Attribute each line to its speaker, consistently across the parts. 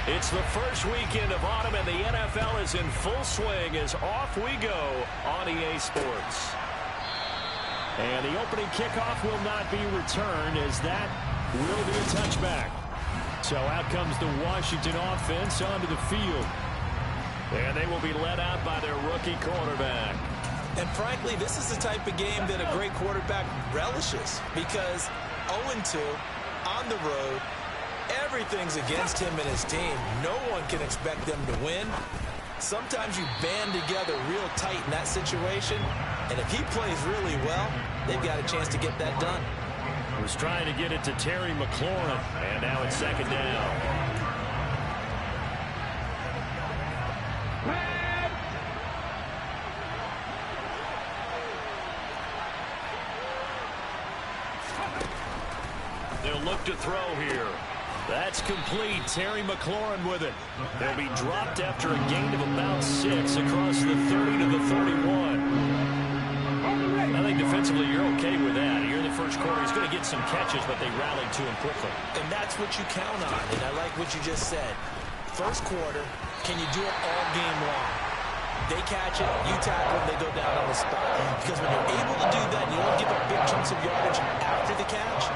Speaker 1: It's the first weekend of autumn, and the NFL is in full swing as off we go on EA Sports. And the opening kickoff will not be returned, as that will be a touchback. So out comes the Washington offense onto the field. And they will be led out by their rookie quarterback.
Speaker 2: And frankly, this is the type of game that a great quarterback relishes, because 0-2 on the road, everything's against him and his team. No one can expect them to win. Sometimes you band together real tight in that situation, and if he plays really well, they've got a chance to get that done.
Speaker 1: Was trying to get it to Terry McLaurin, and now it's second down. They'll look to throw here. That's complete. Terry McLaurin with it. They'll be dropped after a gain of about 6 across the 30 to the 31. I think defensively you're okay with that. Here in the first quarter, he's going to get some catches, but they rallied to him quickly.
Speaker 2: And that's what you count on, and I like what you just said. First quarter, can you do it all game long? They catch it, you tackle them, they go down on the spot. Because when you're able to do that, you don't give up big chunks of yardage after the catch.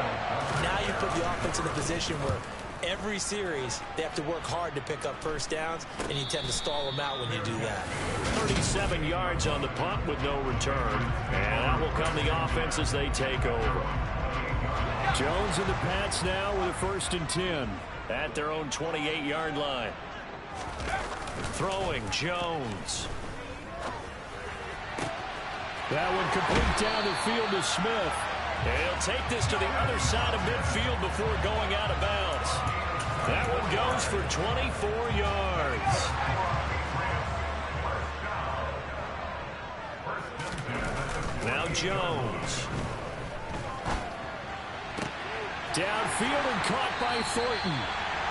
Speaker 2: Now you put the offense in a position where every series they have to work hard to pick up first downs, and you tend to stall them out when you do that.
Speaker 1: 37 yards on the punt with no return. And out will come the offense as they take over. Jones and the Pats now with a 1st and 10 at their own 28-yard line. Throwing Jones. That one complete down the field to Smith. And he'll take this to the other side of midfield before going out of bounds. That one goes for 24 yards. Now Jones. Downfield and caught by Thornton.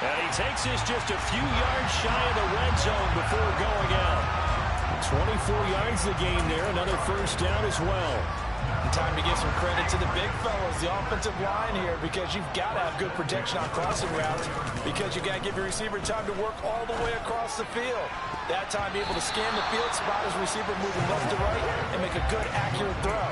Speaker 1: And he takes this just a few yards shy of the red zone before going out. 24 yards the game there. Another first down as well.
Speaker 2: Time to give some credit to the big fellas, the offensive line here, because you've got to have good protection on crossing routes, because you got to give your receiver time to work all the way across the field. That time, be able to scan the field, spot his receiver moving left to right, and make a good, accurate throw.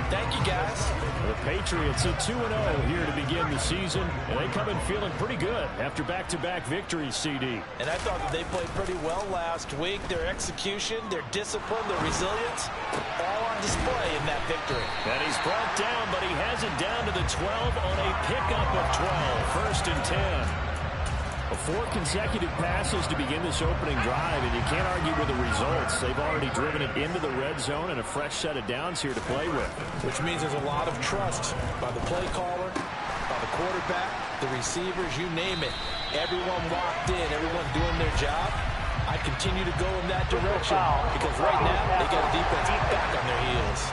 Speaker 2: Thank you, guys.
Speaker 1: The Patriots at 2-0 here to begin the season, and they come in feeling pretty good after back-to-back victories, CD.
Speaker 2: And I thought that they played pretty well last week. Their execution, their discipline, their resilience, all on display in that victory.
Speaker 1: And he's brought down, but he has it down to the 12 on a pickup of 12. 1st and 10. 4 consecutive passes to begin this opening drive, and you can't argue with the results. They've already driven it into the red zone and a fresh set of downs here to play with.
Speaker 2: Which means there's a lot of trust by the play caller, by the quarterback, the receivers, you name it. Everyone locked in, everyone doing their job. I continue to go in that direction because right now they got a defense back on their heels.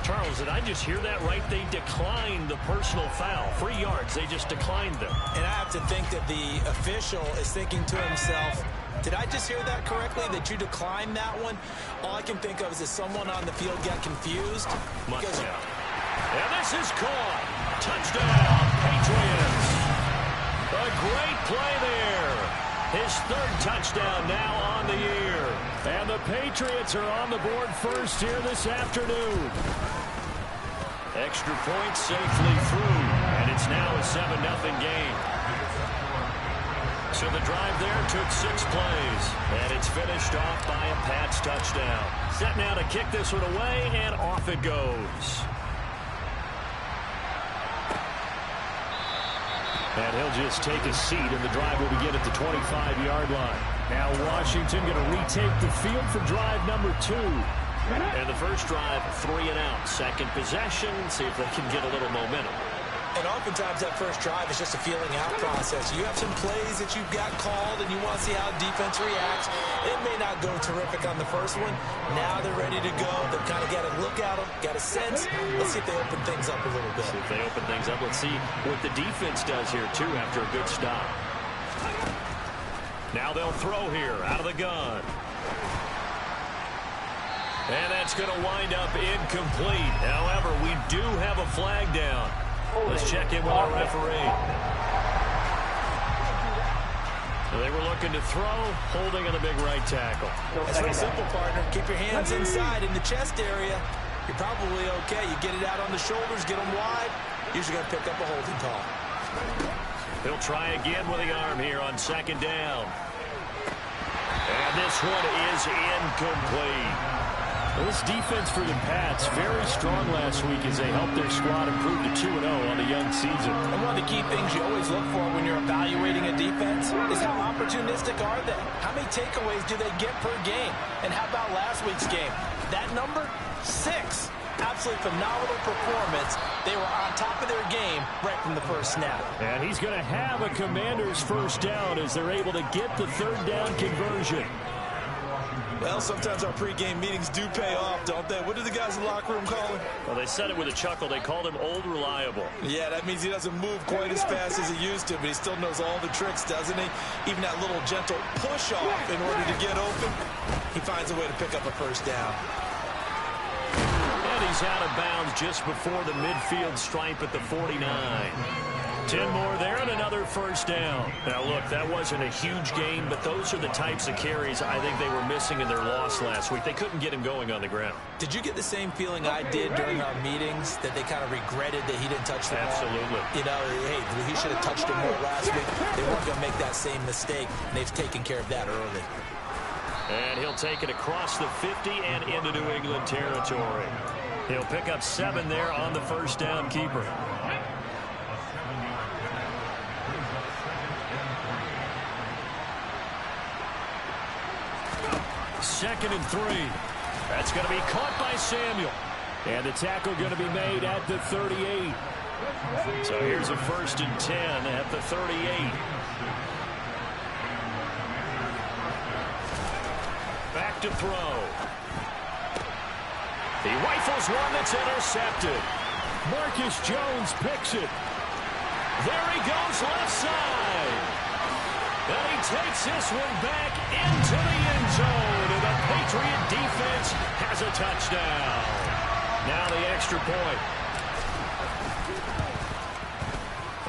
Speaker 1: Charles, did I just hear that right? They declined the personal foul. 3 yards, they just declined them.
Speaker 2: And I have to think that the official is thinking to himself, did I just hear that correctly, that you declined that one? All I can think of is that someone on the field got confused.
Speaker 1: Because... And this is caught. Touchdown, Patriots. A great play there. His 3rd touchdown now on the year. And the Patriots are on the board first here this afternoon. Extra point safely through, and it's now a 7-0 game. So the drive there took 6 plays, and it's finished off by a Pats touchdown. Set now to kick this one away, and off it goes. And he'll just take a seat, and the drive will begin at the 25-yard line. Now Washington going to retake the field for drive number 2. And the first drive, 3 and out. Second possession, see if they can get a little momentum.
Speaker 2: And oftentimes that first drive is just a feeling out process. You have some plays that you've got called, and you want to see how defense reacts. It may not go terrific on the first one. Now they're ready to go. They've kind of got a look at them, got a sense. Let's see if they open things up a little bit.
Speaker 1: See if they open things up. Let's see what the defense does here, too, after a good stop. Now they'll throw here out of the gun. And that's going to wind up incomplete. However, we do have a flag down. Let's check in with our referee. They were looking to throw, holding on the big right tackle.
Speaker 2: That's real simple, partner. Keep your hands inside in the chest area. You're probably okay. You get it out on the shoulders, get them wide. Usually going to pick up a holding call.
Speaker 1: He'll try again with the arm here on second down. And this one is incomplete.
Speaker 3: This defense for the Pats, very strong last week as they helped their squad improve to 2-0 on the young season.
Speaker 2: And one of the key things you always look for when you're evaluating a defense is how opportunistic are they? How many takeaways do they get per game? And how about last week's game? That number? 6. Absolutely phenomenal performance. They were on top of their game right from the first snap.
Speaker 3: And he's going to have a Commander's first down as they're able to get the third down conversion.
Speaker 2: Well, sometimes our pregame meetings do pay off, don't they? What do the guys in the locker room call him?
Speaker 1: Well, they said it with a chuckle. They called him Old Reliable.
Speaker 2: Yeah, that means he doesn't move quite as fast as he used to, but he still knows all the tricks, doesn't he? Even that little gentle push-off in order to get open, he finds a way to pick up a first down.
Speaker 1: And he's out of bounds just before the midfield stripe at the 49. 10 more there and another first down. Now, look, that wasn't a huge gain, but those are the types of carries I think they were missing in their loss last week. They couldn't get him going on the ground.
Speaker 2: Did you get the same feeling I did during our meetings, that they kind of regretted that he didn't touch the ball?
Speaker 1: Absolutely.
Speaker 2: You know, hey, he should have touched it more last week. They weren't going to make that same mistake, and they've taken care of that early.
Speaker 1: And he'll take it across the 50 and into New England territory. He'll pick up 7 there on the first down keeper.
Speaker 3: Second and 3. That's going to be caught by Samuel. And the tackle going to be made at the 38.
Speaker 1: So here's a first and 10 at the 38. Back to throw. He rifles one that's intercepted.
Speaker 3: Marcus Jones picks it.
Speaker 1: There he goes left side. And he takes this one back into the end zone. And the Patriot defense has a touchdown. Now the extra point.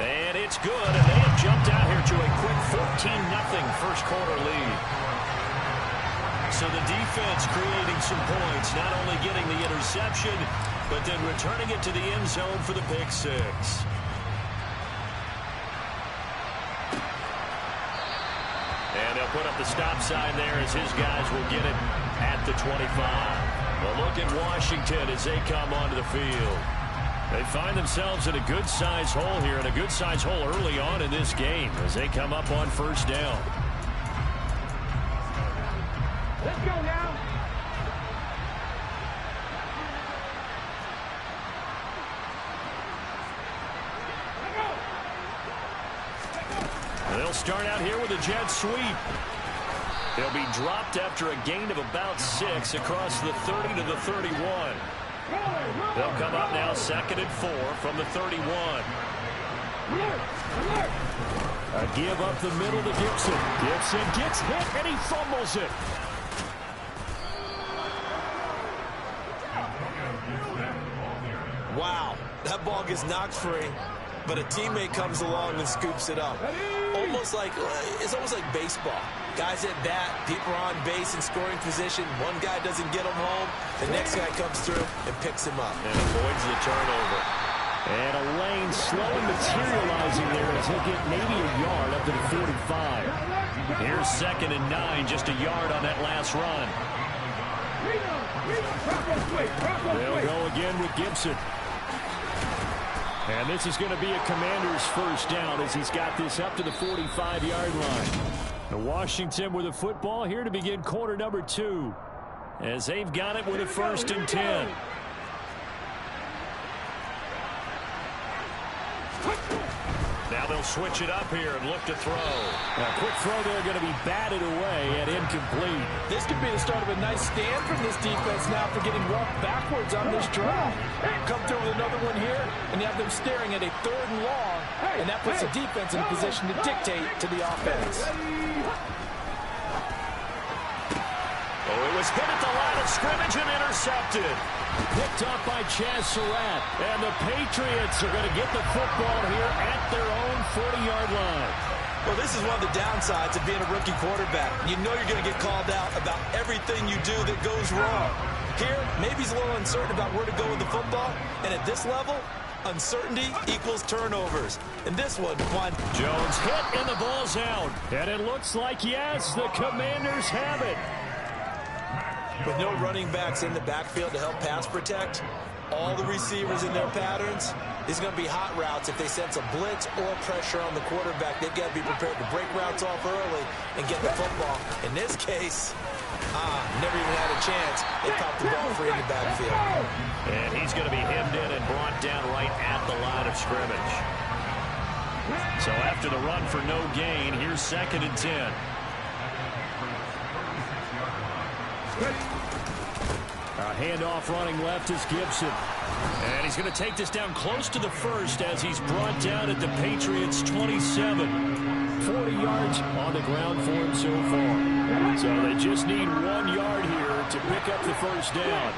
Speaker 1: And it's good. And they have jumped out here to a quick 14-0 first quarter lead. So the defense creating some points, not only getting the interception, but then returning it to the end zone for the pick six. And they'll put up the stop sign there as his guys will get it at the 25. Well, look at Washington as they come onto the field. They find themselves in a good-sized hole here, and a good-sized hole early on in this game as they come up on first down.
Speaker 4: Let's go now.
Speaker 1: They'll start out here with a jet sweep. They'll be dropped after a gain of about 6 across the 30 to the 31. They'll come up now 2nd and 4 from the 31.
Speaker 3: A give up the middle to Gibson. Gibson gets hit and he fumbles it.
Speaker 2: Wow, that ball gets knocked free, but a teammate comes along and scoops it up. It's almost like baseball. Guys at bat, people are on base in scoring position. One guy doesn't get him home. The next guy comes through and picks him up.
Speaker 1: And avoids the turnover.
Speaker 3: And a lane slowly materializing there as he'll get maybe a yard up to the 45.
Speaker 1: Here's 2nd and 9, just a yard on that last run.
Speaker 3: They'll go again with Gibson. And this is going to be a Commander's first down as he's got this up to the 45-yard line. And Washington with the football here to begin quarter number 2 as they've got it with a 1st and 10.
Speaker 1: Now they'll switch it up here and look to throw.
Speaker 3: A quick throw there going to be batted away and incomplete.
Speaker 2: This could be the start of a nice stand from this defense now for getting walked backwards on this drive. Come through with another one here, and you have them staring at a 3rd and long, and that puts the defense in a position to dictate to the offense.
Speaker 1: Oh, it was hit at the line of scrimmage and intercepted.
Speaker 3: Picked off by Chaz Surratt. And the Patriots are going to get the football here at their own 40-yard line.
Speaker 2: Well, this is one of the downsides of being a rookie quarterback. You know you're going to get called out about everything you do that goes wrong. Here, maybe he's a little uncertain about where to go with the football. And at this level, uncertainty equals turnovers. And this one,
Speaker 3: Jones hit and the ball's out. And it looks like, yes, the Commanders have it.
Speaker 2: With no running backs in the backfield to help pass protect, all the receivers in their patterns, these are going to be hot routes. If they sense a blitz or pressure on the quarterback, they've got to be prepared to break routes off early and get the football. In this case, never even had a chance. They popped the ball free in the backfield.
Speaker 3: And he's going to be hemmed in and brought down right at the line of scrimmage. So after the run for no gain, here's 2nd and 10. A handoff running left is Gibson. And he's going to take this down close to the first as he's brought down at the Patriots' 27. 40 yards on the ground for him so far. So they just need 1 yard here to pick up the first down.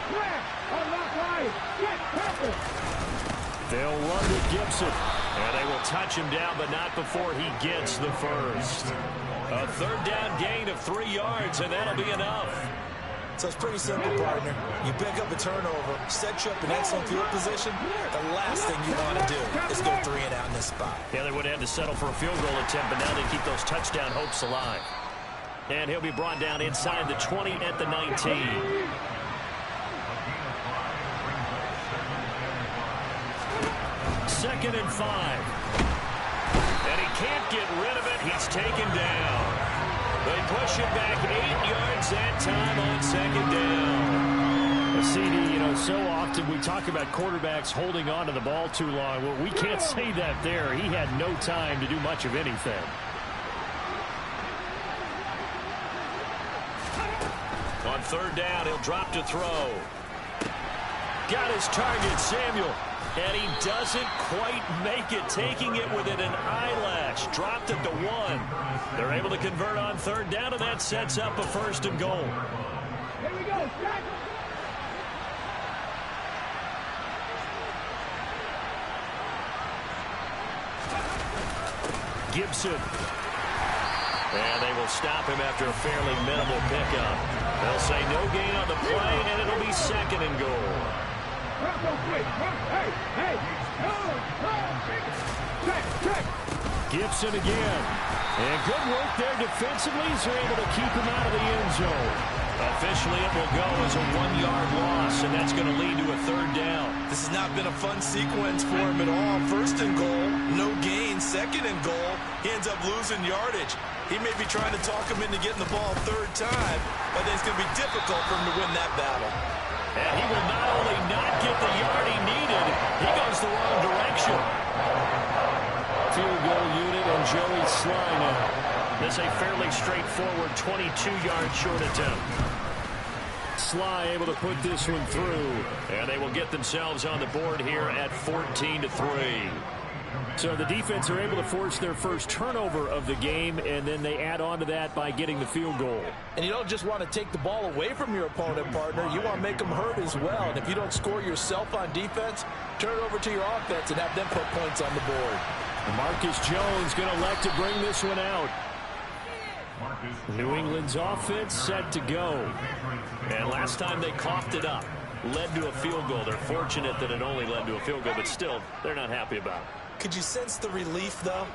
Speaker 3: They'll run with Gibson. And they will touch him down, but not before he gets the first. A 3rd down gain of 3 yards, and that'll be enough.
Speaker 2: So it's pretty simple, partner. You pick up a turnover, set you up in excellent field position. The last thing you want to do is go 3 and out in this spot.
Speaker 3: Yeah, they would have had to settle for a field goal attempt, but now they keep those touchdown hopes alive. And he'll be brought down inside the 20 at the 19. Second and 5. And he can't get rid of it. He's taken down. They push it back 8 yards that time on 2nd down. CD, you know, so often we talk about quarterbacks holding on to the ball too long. Well, we can't say that there. He had no time to do much of anything. On 3rd down, he'll drop to throw. Got his target, Samuel. And he doesn't quite make it, taking it within an eyelash. Dropped it to 1. They're able to convert on 3rd down, and that sets up a 1st and goal.
Speaker 4: Here we go, Jack.
Speaker 3: Gibson. And they will stop him after a fairly minimal pickup. They'll say no gain on the play, and it'll be 2nd and goal. Gibson again. And good work there defensively as they're able to keep him out of the end zone. Officially, it will go as a 1-yard loss, and that's going to lead to a 3rd down.
Speaker 2: This has not been a fun sequence for him at all. 1st and goal, no gain. 2nd and goal, he ends up losing yardage. He may be trying to talk him into getting the ball 3rd time, but then it's going to be difficult for him to win that battle.
Speaker 3: And he will not only not get the yard he needed, he goes the wrong direction. Field goal unit and Joey Sly now. This is a fairly straightforward 22-yard short attempt. Sly able to put this one through. And they will get themselves on the board here at 14-3. So the defense are able to force their first turnover of the game, and then they add on to that by getting the field goal.
Speaker 2: And you don't just want to take the ball away from your opponent, partner. You want to make them hurt as well. And if you don't score yourself on defense, turn it over to your offense and have them put points on the board.
Speaker 3: Marcus Jones going to elect to bring this one out. New England's offense set to go. And last time they coughed it up, led to a field goal. They're fortunate that it only led to a field goal, but still, they're not happy about it.
Speaker 2: Could you sense the relief, though,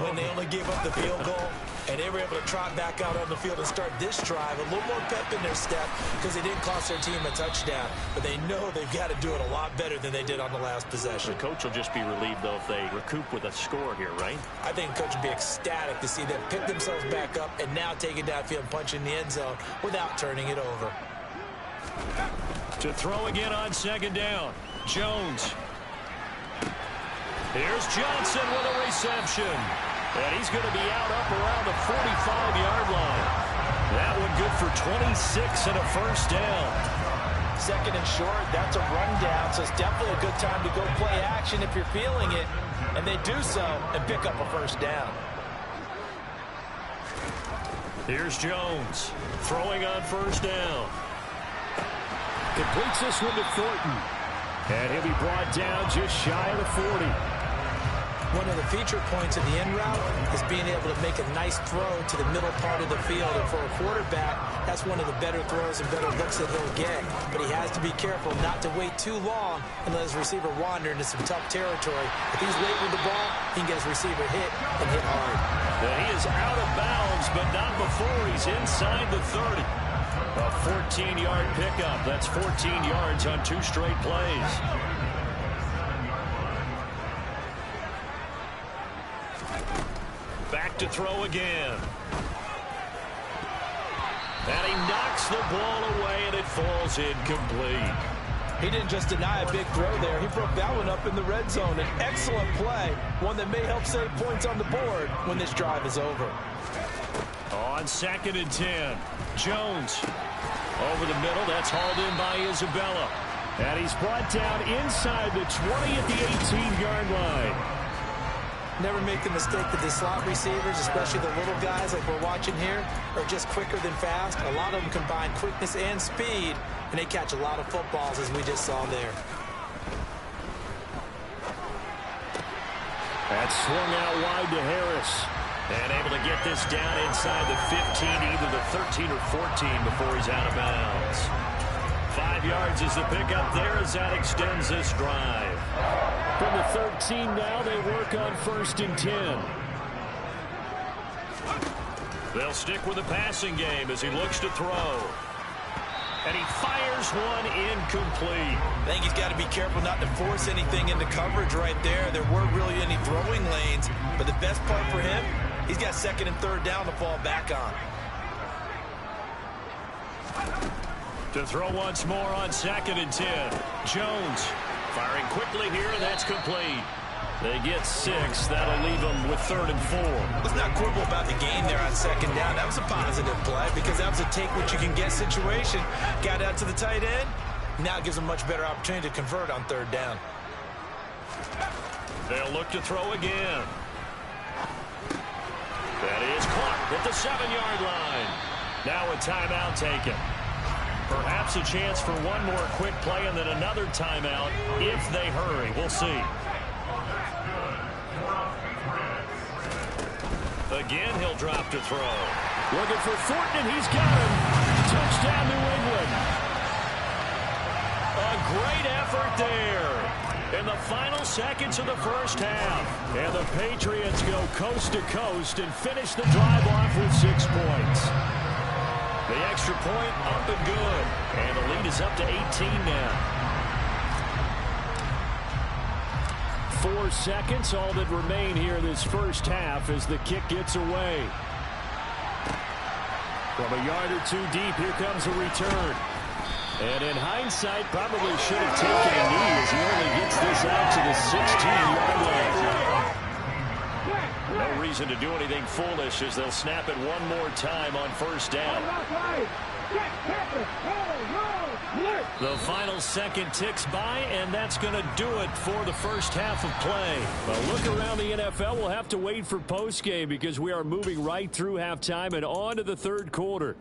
Speaker 2: when they only gave up the field goal and they were able to trot back out on the field and start this drive? A little more pep in their step because they didn't cost their team a touchdown, but they know they've got to do it a lot better than they did on the last possession.
Speaker 3: The coach will just be relieved, though, if they recoup with a score here, right?
Speaker 2: I think the coach would be ecstatic to see them pick themselves back up and now take it downfield and punch in the end zone without turning it over.
Speaker 3: To throw again on 2nd down. Jones. Here's Johnson with a reception. And he's going to be out up around the 45-yard line. That one good for 26 and a 1st down.
Speaker 2: 2nd and short, that's a rundown, so it's definitely a good time to go play action if you're feeling it. And they do so and pick up a 1st down.
Speaker 3: Here's Jones throwing on 1st down. Completes this one to Thornton. And he'll be brought down just shy of the 40.
Speaker 2: One of the feature points of the in route is being able to make a nice throw to the middle part of the field. And for a quarterback, that's one of the better throws and better looks that he'll get. But he has to be careful not to wait too long and let his receiver wander into some tough territory. If he's late with the ball, he can get his receiver hit and hit hard.
Speaker 3: Now he is out of bounds, but not before he's inside the 30. A 14-yard pickup. That's 14 yards on 2 straight plays. Back to throw again. And he knocks the ball away, and it falls incomplete.
Speaker 2: He didn't just deny a big throw there. He broke that one up in the red zone. An excellent play, one that may help save points on the board when this drive is over.
Speaker 3: On 2nd and 10, Jones over the middle. That's hauled in by Isabella. And he's brought down inside the 20 at the 18-yard line.
Speaker 2: Never make the mistake that the slot receivers, especially the little guys like we're watching here, are just quicker than fast. A lot of them combine quickness and speed, and they catch a lot of footballs, as we just saw there.
Speaker 3: That's swung out wide to Harris. And able to get this down inside the 15, either the 13 or 14 before he's out of bounds. 5 yards is the pickup there as that extends this drive. From the 13 now, they work on 1st and 10. They'll stick with the passing game as he looks to throw. And he fires one incomplete.
Speaker 2: I think he's got to be careful not to force anything into coverage right there. There weren't really any throwing lanes, but the best part for him, he's got 2nd and 3rd down to fall back on.
Speaker 3: To throw once more on 2nd and 10. Jones firing quickly here, and that's complete. They get 6. That'll leave them with 3rd and 4.
Speaker 2: Let's not quibble about the gain there on 2nd down. That was a positive play because that was a take-what-you-can-get situation. Got out to the tight end. Now it gives them a much better opportunity to convert on 3rd down.
Speaker 3: They'll look to throw again. That is caught at the 7-yard line. Now a timeout taken. Perhaps a chance for one more quick play and then another timeout if they hurry. We'll see. Again, he'll drop to throw. Looking for Thornton, and he's got him. Touchdown, New England. A great effort there in the final seconds of the first half. And the Patriots go coast to coast and finish the drive off with 6 points. The extra point up and good. And the lead is up to 18 now. 4 seconds, all that remain here this first half as the kick gets away. From a yard or 2 deep, here comes a return. And in hindsight, probably should have taken a knee as he only gets this out to the 16-yard line. No reason to do anything foolish as they'll snap it one more time on 1st down. The final second ticks by, and that's going to do it for the first half of play. But look around the NFL. We'll have to wait for postgame because we are moving right through halftime and on to the 3rd quarter.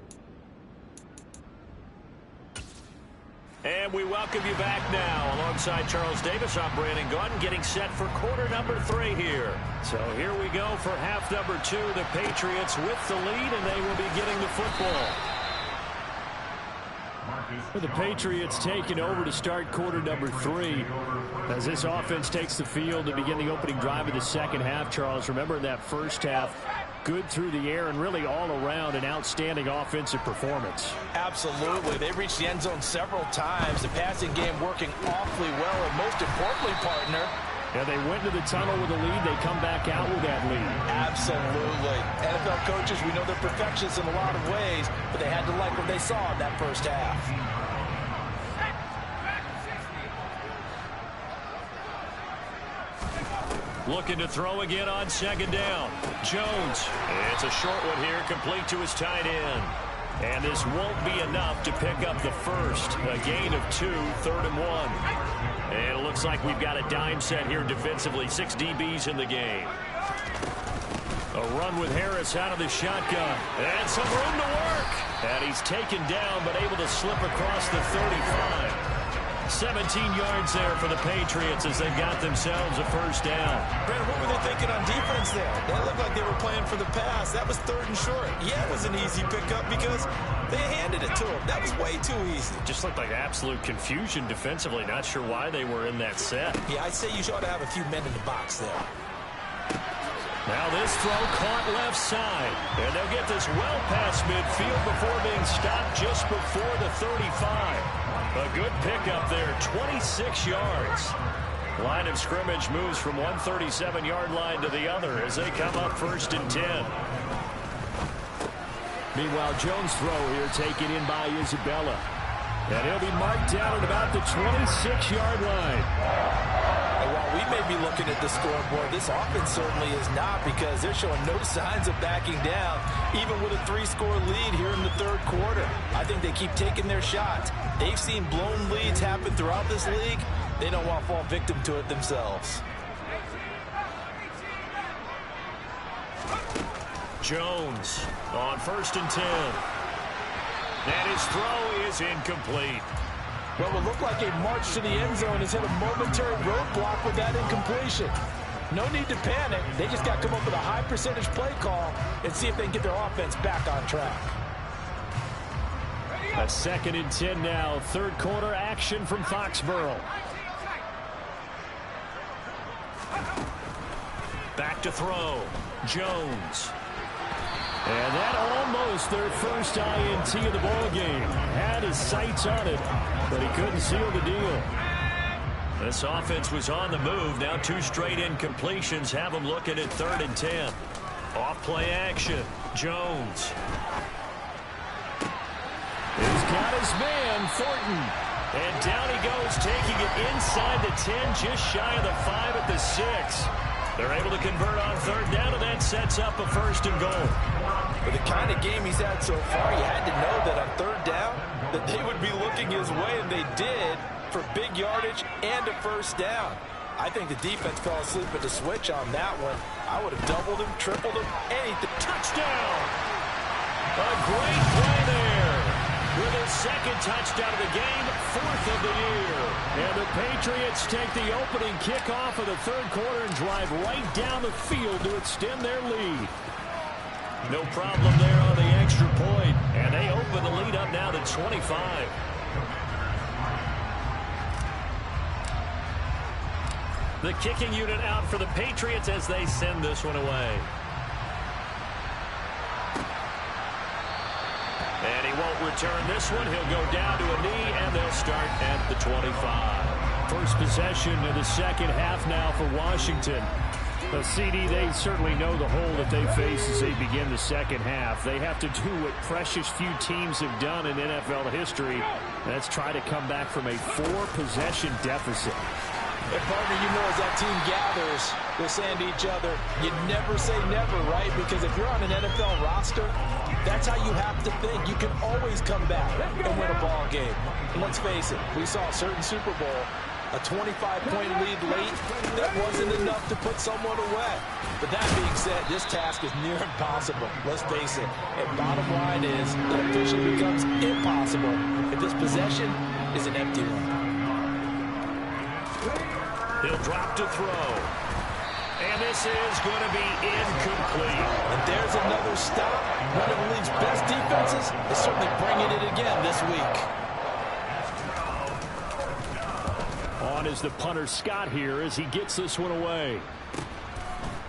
Speaker 3: And we welcome you back now. Alongside Charles Davis, I'm Brandon Gaudin, getting set for quarter number 3 here. So here we go for half number 2. The Patriots with the lead, and they will be getting the football. The Patriots taking over to start quarter number 3 as this offense takes the field to begin the opening drive of the second half. Charles, remember in that first half, good through the air and really all around an outstanding offensive performance.
Speaker 2: Absolutely. They reached the end zone several times. The passing game working awfully well, and most importantly, partner,
Speaker 3: yeah, they went to the tunnel with a lead. They come back out with that lead.
Speaker 2: Absolutely. NFL coaches, we know they're perfectionists in a lot of ways, but they had to like what they saw in that first half.
Speaker 3: Looking to throw again on 2nd down. Jones. It's a short one here, complete to his tight end. And this won't be enough to pick up the first. A gain of 2, 3rd and 1. And it looks like we've got a dime set here defensively. 6 DBs in the game. A run with Harris out of the shotgun. And some room to work. And he's taken down but able to slip across the 35. 17 yards there for the Patriots as they got themselves a first down.
Speaker 2: Brandon, what were they thinking on defense there? That looked like they were playing for the pass. That was 3rd and short. Yeah, it was an easy pickup because they handed it to him. That was way too easy.
Speaker 3: Just looked like absolute confusion defensively. Not sure why they were in that set.
Speaker 2: Yeah, I'd say you ought to have a few men in the box there.
Speaker 3: Now this throw caught left side. And they'll get this well past midfield before being stopped just before the 35. A good pickup there, 26 yards. Line of scrimmage moves from one 37-yard line to the other as they come up 1st and 10. Meanwhile, Jones' throw here taken in by Isabella. And he'll be marked down at about the 26-yard line.
Speaker 2: And while we may be looking at the scoreboard, this offense certainly is not, because they're showing no signs of backing down, even with a 3-score lead here in the 3rd quarter. I think they keep taking their shots. They've seen blown leads happen throughout this league. They don't want to fall victim to it themselves.
Speaker 3: Jones on 1st and 10. And his throw is incomplete.
Speaker 2: Well, it looked like a march to the end zone has hit a momentary roadblock with that incompletion. No need to panic. They just got to come up with a high percentage play call and see if they can get their offense back on track.
Speaker 3: A 2nd and 10 now. 3rd quarter action from Foxborough. Back to throw. Jones. And that almost their first INT of the ball game. Had his sights on it, but he couldn't seal the deal. This offense was on the move. Now 2 straight incompletions have them looking at 3rd and 10. Off play action. Jones. He's got his man, Thornton. And down he goes, taking it inside the 10, just shy of the 5 at the 6. They're able to convert on 3rd down, and that sets up a 1st and goal.
Speaker 2: With the kind of game he's had so far, you had to know that on 3rd down, that they would be looking his way, and they did, for big yardage and a 1st down. I think the defense fell asleep at the switch on that one. I would have doubled him, tripled him, anything.
Speaker 3: Touchdown! A great play there. With his 2nd touchdown of the game, 4th of the year. And the Patriots take the opening kickoff of the 3rd quarter and drive right down the field to extend their lead. No problem there on the extra point. And they open the lead up now to 25. The kicking unit out for the Patriots as they send this one away. And he won't return this one. He'll go down to a knee, and they'll start at the 25. First possession of the 2nd half now for Washington. The CD, they certainly know the hole that they face as they begin the 2nd half. They have to do what precious few teams have done in NFL history. That's try to come back from a 4-possession deficit.
Speaker 2: And partner, you know, as that team gathers, they're saying to each other, you never say never, right? Because if you're on an NFL roster, that's how you have to think. You can always come back and win a ball game. And let's face it, we saw a certain Super Bowl, a 25-point lead late, that wasn't enough to put someone away. But that being said, this task is near impossible. Let's face it. And bottom line is, it officially becomes impossible if this possession is an empty one.
Speaker 3: He'll drop to throw. And this is going to be incomplete.
Speaker 2: And there's another stop. One of the league's best defenses is certainly bringing it again this week.
Speaker 3: On is the punter Scott here as he gets this one away.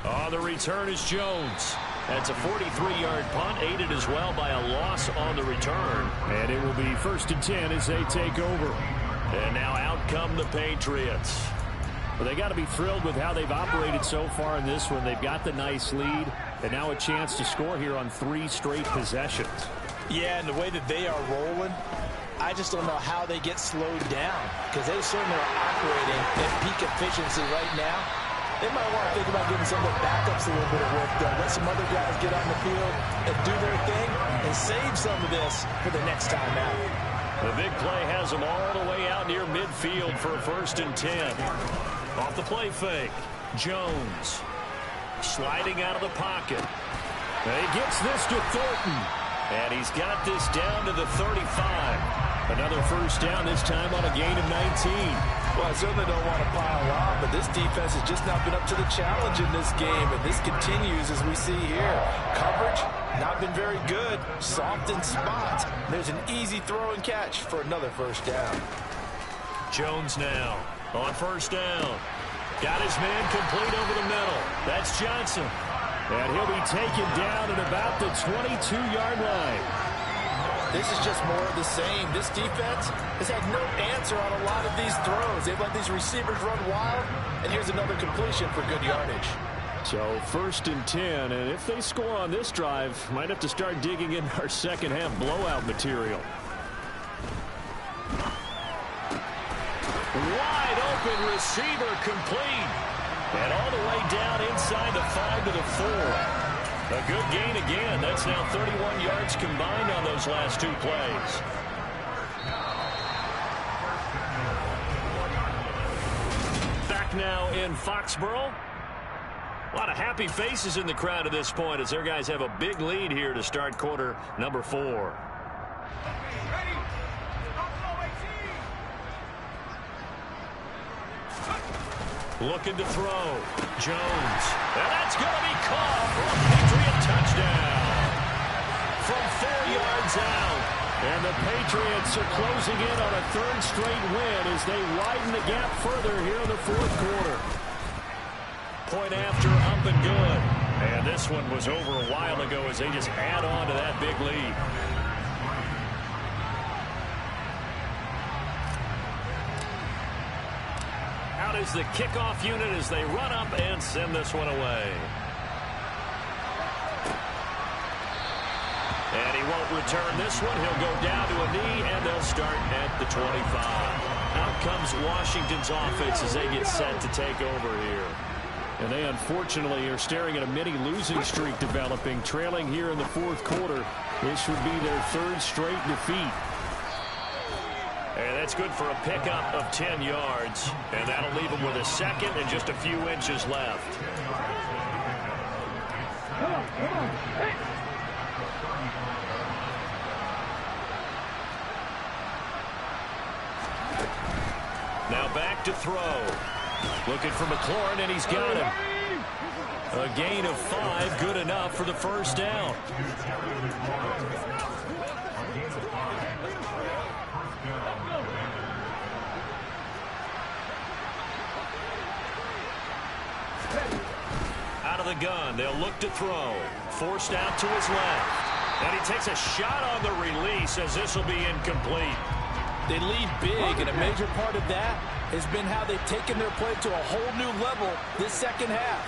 Speaker 3: On the return is Jones. That's a 43-yard punt, aided as well by a loss on the return. And it will be 1st and 10 as they take over. And now out come the Patriots. Well, they got to be thrilled with how they've operated so far in this one. They've got the nice lead, and now a chance to score here on 3 straight possessions.
Speaker 2: Yeah, and the way that they are rolling, I just don't know how they get slowed down, because they certainly are operating at peak efficiency right now. They might want to think about giving some of the backups a little bit of work done. Let some other guys get on the field and do their thing and save some of this for the next time out.
Speaker 3: The big play has them all the way out near midfield for a 1st and 10. Off the play fake, Jones sliding out of the pocket. And he gets this to Thornton. And he's got this down to the 35. Another first down, this time on a gain of 19.
Speaker 2: Well, I certainly don't want to pile on, but this defense has just not been up to the challenge in this game, and this continues as we see here. Coverage, not been very good. Soft in spots. There's an easy throw and catch for another first down.
Speaker 3: Jones now on first down. Got his man complete over the middle. That's Johnson. And he'll be taken down at about the 22-yard line.
Speaker 2: This is just more of the same. This defense has had no answer on a lot of these throws. They've let these receivers run wild, and here's another completion for good yardage.
Speaker 3: So first and 10, and if they score on this drive, might have to start digging in our second half blowout material. Wide open receiver complete. And all the way down inside the 5 to the 4. A good gain again. That's now 31 yards combined on those last two plays. Back now in Foxborough. A lot of happy faces in the crowd at this point as their guys have a big lead here to start quarter number 4. Looking to throw. Jones. And that's going to be caught for a Patriot touchdown. From 4 yards out. And the Patriots are closing in on a third straight win as they widen the gap further here in the fourth quarter. Point after up and good. And this one was over a while ago as they just add on to that big lead. Out is the kickoff unit as they run up and send this one away. And he won't return this one. He'll go down to a knee, and they'll start at the 25. Out comes Washington's offense as they get set to take over here. And they unfortunately are staring at a mini losing streak developing, trailing here in the fourth quarter. This would be their third straight defeat. And that's good for a pickup of 10 yards. And that'll leave them with a second and just a few inches left.
Speaker 4: Come on. Hey.
Speaker 3: Now back to throw. Looking for McLaurin, and he's got him. A gain of 5, good enough for the first down. Out of the gun, they'll look to throw. Forced out to his left. And he takes a shot on the release as this will be incomplete.
Speaker 2: They lead big, and a major part of that has been how they've taken their play to a whole new level this second half.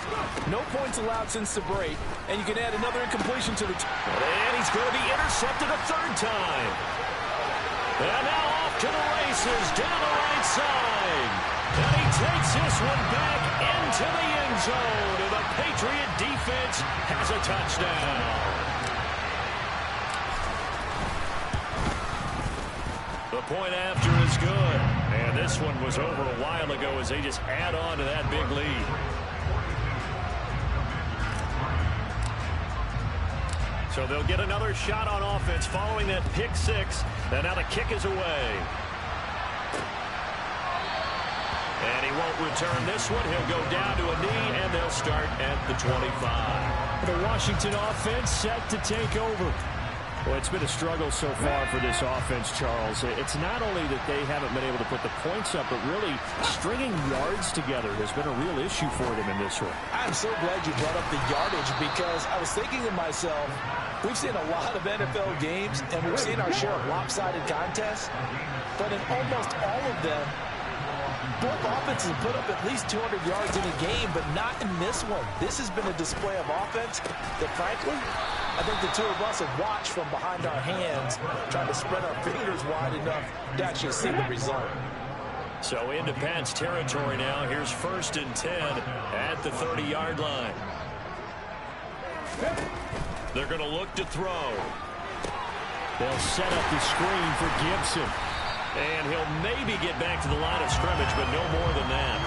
Speaker 2: No points allowed since the break, and you can add another incompletion to the
Speaker 3: and he's going to be intercepted a third time. And now off to the races down the right side. And he takes this one back into the end zone, and the Patriot defense has a touchdown. The point after is good. And this one was over a while ago as they just add on to that big lead. So they'll get another shot on offense following that pick six. And now the kick is away. And he won't return this one. He'll go down to a knee, and they'll start at the 25. The Washington offense set to take over. Well, it's been a struggle so far for this offense, Charles. It's not only that they haven't been able to put the points up, but really stringing yards together has been a real issue for them in this one.
Speaker 2: I'm so glad you brought up the yardage because I was thinking to myself, we've seen a lot of NFL games, and we've seen our share of lopsided contests, but in almost all of them, both offenses put up at least 200 yards in a game, but not in this one. This has been a display of offense that, frankly, I think the two of us have watched from behind our hands, trying to spread our fingers wide enough to actually see the result.
Speaker 3: So into Pat's territory now. Here's 1st and 10 at the 30-yard line. They're going to look to throw. They'll set up the screen for Gibson. And he'll maybe get back to the line of scrimmage, but no more than that.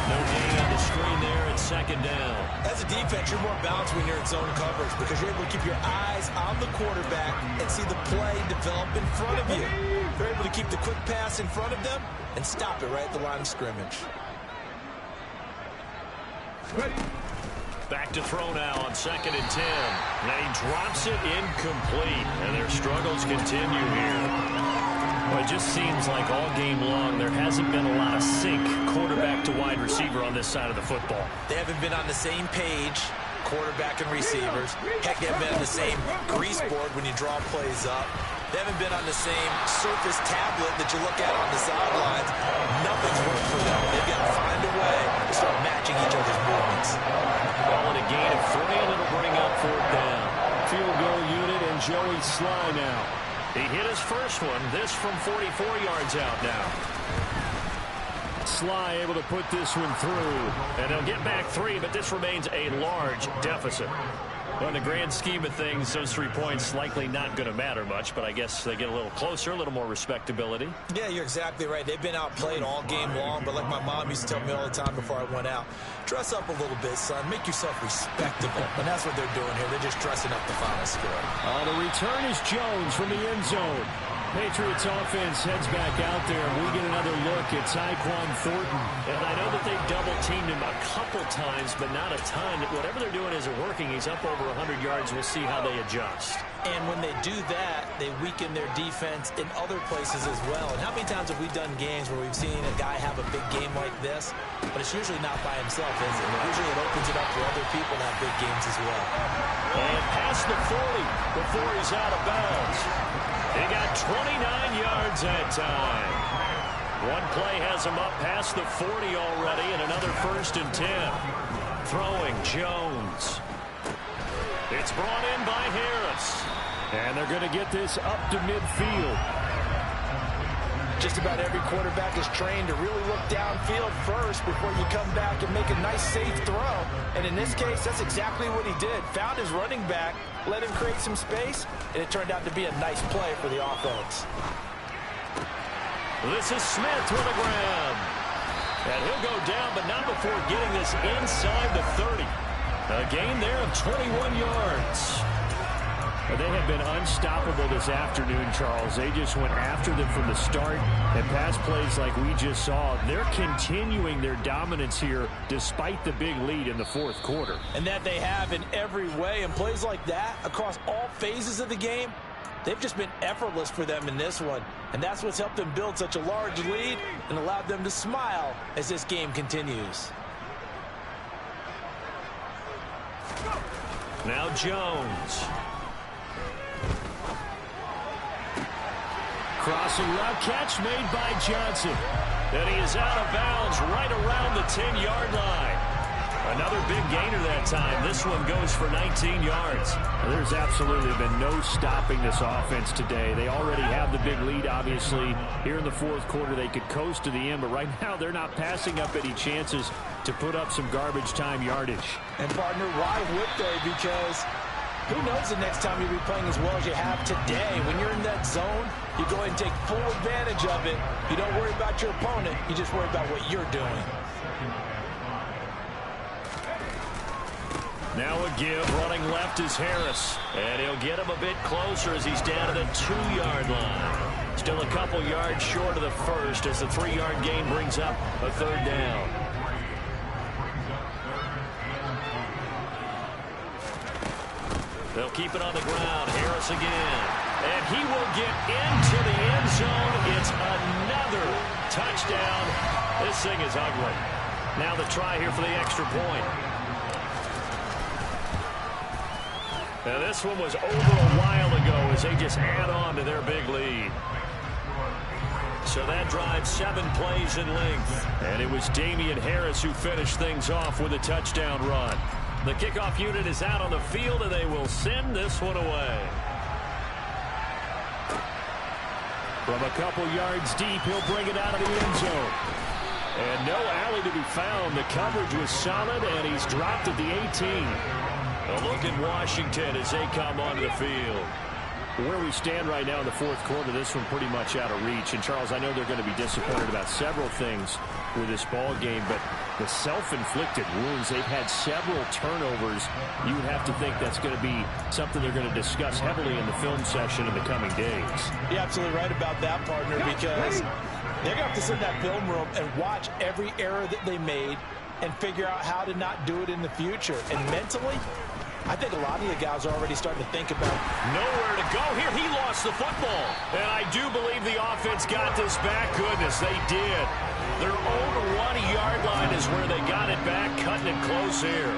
Speaker 3: No gain on the screen there at 2nd down.
Speaker 2: As a defense, you're more balanced when you're in zone coverage because you're able to keep your eyes on the quarterback and see the play develop in front of you. They're able to keep the quick pass in front of them and stop it right at the line of scrimmage.
Speaker 3: Back to throw now on 2nd and 10. And he drops it incomplete. And their struggles continue here. Well, it just seems like all game long there hasn't been a lot of sync quarterback to wide receiver on this side of the football.
Speaker 2: They haven't been on the same page, quarterback and receivers. Heck, they haven't been on the same grease board when you draw plays up. They haven't been on the same surface tablet that you look at on the sidelines. Nothing's worked for them. They've got to find a way to start matching each other's movements.
Speaker 3: Well, and a gain of 3, and it'll bring up 4th down. Field goal unit and Joey Sly now. He hit his first one. This from 44 yards out now. Sly able to put this one through. And they'll get back 3, but this remains a large deficit. Well, in the grand scheme of things, those 3 points likely not going to matter much, but I guess they get a little closer, a little more respectability.
Speaker 2: Yeah, you're exactly right. They've been outplayed all game long, but like my mom used to tell me all the time before I went out, dress up a little bit, son. Make yourself respectable. And that's what they're doing here. They're just dressing up the final score.
Speaker 3: The return is Jones from the end zone. Patriots offense heads back out there, and we get another look at Tyquan Thornton. And I know that they've double-teamed him a couple times, but not a ton. Whatever they're doing isn't working. He's up over 100 yards. We'll see how they adjust.
Speaker 2: And when they do that, they weaken their defense in other places as well. And how many times have we done games where we've seen a guy have a big game like this, but it's usually not by himself, is it? Usually it opens it up for other people to have big games as well.
Speaker 3: And past the 40 before he's out of bounds. He got 29 yards that time. One play has him up past the 40 already, and another 1st and 10. Throwing Jones. It's brought in by Harris. And they're going to get this up to midfield.
Speaker 2: Just about every quarterback is trained to really look downfield first before you come back and make a nice, safe throw. And in this case, that's exactly what he did. Found his running back, let him create some space, and it turned out to be a nice play for the offense.
Speaker 3: This is Smith with a grab. And he'll go down, but not before getting this inside the 30. A gain there of 21 yards. They have been unstoppable this afternoon, Charles. They just went after them from the start, and pass plays like we just saw. They're continuing their dominance here despite the big lead in the 4th quarter.
Speaker 2: And that they have in every way. And plays like that across all phases of the game, they've just been effortless for them in this one. And that's what's helped them build such a large lead and allowed them to smile as this game continues.
Speaker 3: Now Jones. Crossing route catch made by Johnson. And he is out of bounds right around the 10-yard line. Another big gainer that time. This one goes for 19 yards. There's absolutely been no stopping this offense today. They already have the big lead, obviously. Here in the 4th quarter, they could coast to the end, but right now they're not passing up any chances to put up some garbage time yardage.
Speaker 2: And, partner, why would they? Because who knows the next time you'll be playing as well as you have today. When you're in that zone, you go ahead and take full advantage of it. You don't worry about your opponent. You just worry about what you're doing.
Speaker 3: Now a give, running left is Harris. And he'll get him a bit closer as he's down to the 2-yard line. Still a couple yards short of the first as the 3-yard gain brings up a 3rd down. They'll keep it on the ground. Harris again. And he will get into the end zone. It's another touchdown. This thing is ugly. Now the try here for the extra point. Now this one was over a while ago as they just add on to their big lead. So that drives 7 plays in length. And it was Damian Harris who finished things off with a touchdown run. The kickoff unit is out on the field, and they will send this one away. From a couple yards deep, he'll bring it out of the end zone. And no alley to be found. The coverage was solid, and he's dropped at the 18. A look at Washington as they come onto the field. Where we stand right now in the 4th quarter, this one pretty much out of reach. And, Charles, I know they're going to be disappointed about several things with this ball game, but the self-inflicted wounds. They've had several turnovers. You would have to think that's going to be something they're going to discuss heavily in the film session in the coming days.
Speaker 2: You're absolutely right about that, partner, because they're going to have to sit in that film room and watch every error that they made and figure out how to not do it in the future. And mentally, I think a lot of you guys are already starting to think about
Speaker 1: nowhere to go here. He lost the football. And I do believe the offense got this back. Goodness, they did. Their own 1-yard line is where they got it back, cutting it close here.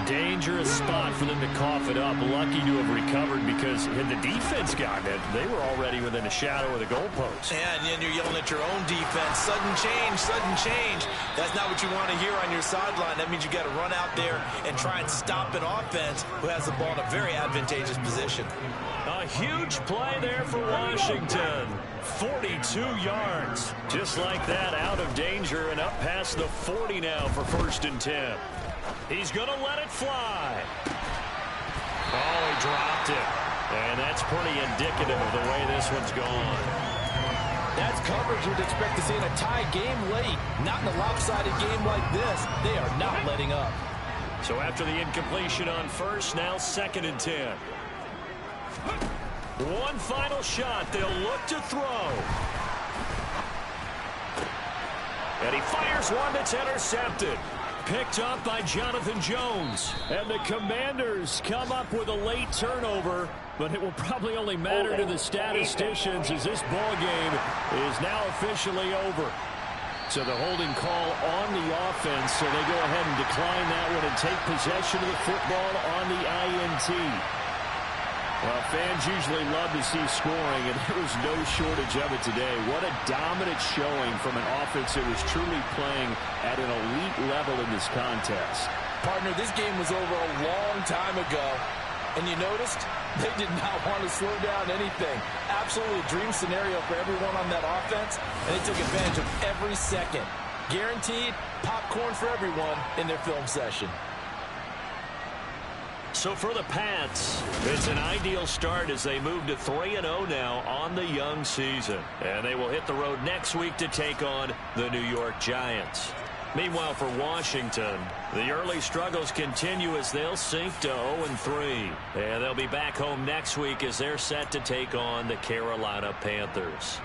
Speaker 3: Dangerous spot for them to cough it up. Lucky to have recovered, because had the defense gotten it, they were already within a shadow of the goalpost.
Speaker 2: And then you're yelling at your own defense. Sudden change, sudden change. That's not what you want to hear on your sideline. That means you got to run out there and try and stop an offense who has the ball in a very advantageous position.
Speaker 1: A huge play there for Washington. 42 yards. Just like that, out of danger and up past the 40 now for 1st and 10. He's going to let it fly. Oh, he dropped it. And that's pretty indicative of the way this one's gone.
Speaker 2: That's coverage you'd expect to see in a tie game late. Not in a lopsided game like this. They are not letting up.
Speaker 1: So after the incompletion on first, now 2nd and 10. One final shot. They'll look to throw. And he fires one that's intercepted. Picked up by Jonathan Jones.
Speaker 3: And the Commanders come up with a late turnover, but it will probably only matter to the statisticians as this ball game is now officially over. So the holding call on the offense, so they go ahead and decline that one and take possession of the football on the INT. Well, fans usually love to see scoring, and there was no shortage of it today. What a dominant showing from an offense that was truly playing at an elite level in this contest.
Speaker 2: Partner, this game was over a long time ago, and you noticed they did not want to slow down anything. Absolutely a dream scenario for everyone on that offense, and they took advantage of every second. Guaranteed popcorn for everyone in their film session.
Speaker 1: So for the Pats, it's an ideal start as they move to 3-0 now on the young season. And they will hit the road next week to take on the New York Giants. Meanwhile, for Washington, the early struggles continue as they'll sink to 0-3. And they'll be back home next week as they're set to take on the Carolina Panthers.